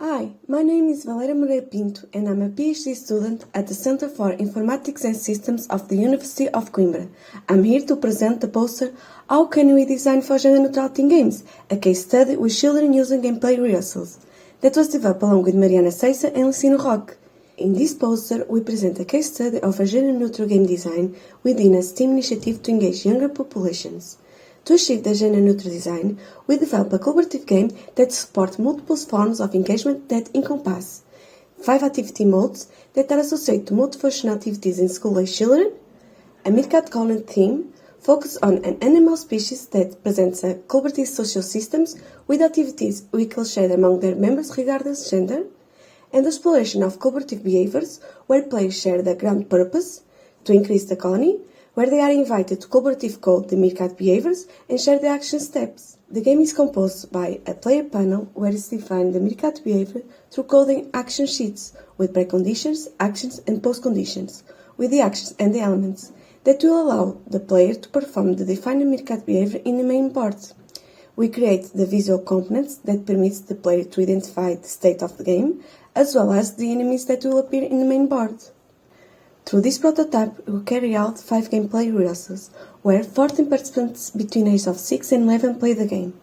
Hi, my name is Valéria Moreira Pinto and I'm a PhD student at the Center for Informatics and Systems of the University of Coimbra. I'm here to present the poster How Can We Design for Gender Neutrality in Games? A case study with children using gameplay rehearsals that was developed along with Mariana, Seiça and Licinio, Roque. In this poster, we present a case study of a gender-neutral game design within a STEAM initiative to engage younger populations. To achieve the gender-neutral design, we develop a cooperative game that supports multiple forms of engagement that encompass 5 activity modes that are associated to multifunctional activities in school-age children, a meerkat-colony theme focused on an animal species that presents a cooperative social systems with activities equally shared among their members regardless gender, and the exploration of cooperative behaviors where players share the grand purpose to increase the colony, where they are invited to cooperative code the meerkat behaviors and share the action steps. The game is composed by a player panel where it's defined the meerkat behavior through coding action sheets with preconditions, actions and postconditions, with the actions and the elements that will allow the player to perform the defined meerkat behavior in the main board. We create the visual components that permits the player to identify the state of the game, as well as the enemies that will appear in the main board. Through this prototype, we carry out 5 gameplay rehearsals, where 14 participants between ages of 6 and 11 play the game.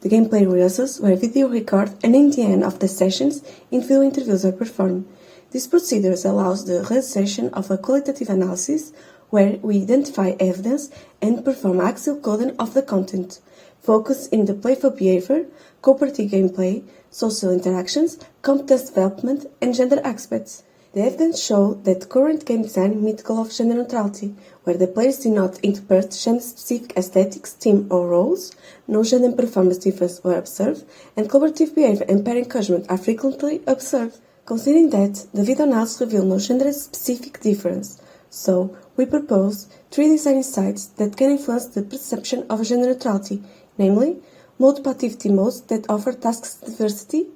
The gameplay rehearsals were video recorded and in the end of the sessions, individual interviews are performed. This procedure allows the realization of a qualitative analysis, where we identify evidence and perform axial coding of the content, focus in the playful behavior, cooperative gameplay, social interactions, competence development, and gender aspects. The evidence show that current game design meets the goal of gender neutrality, where the players do not interpret gender-specific aesthetics, theme, or roles, no gender performance difference were observed, and cooperative behavior and pair encouragement are frequently observed. Considering that, the video analysis revealed no gender-specific difference, so we propose 3 design insights that can influence the perception of gender neutrality, namely, multiple activity modes that offer tasks diversity,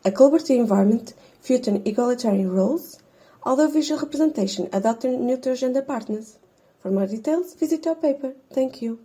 a collaborative environment, future egalitarian roles, audiovisual representation adapting neutral gender partners. For more details, visit our paper. Thank you.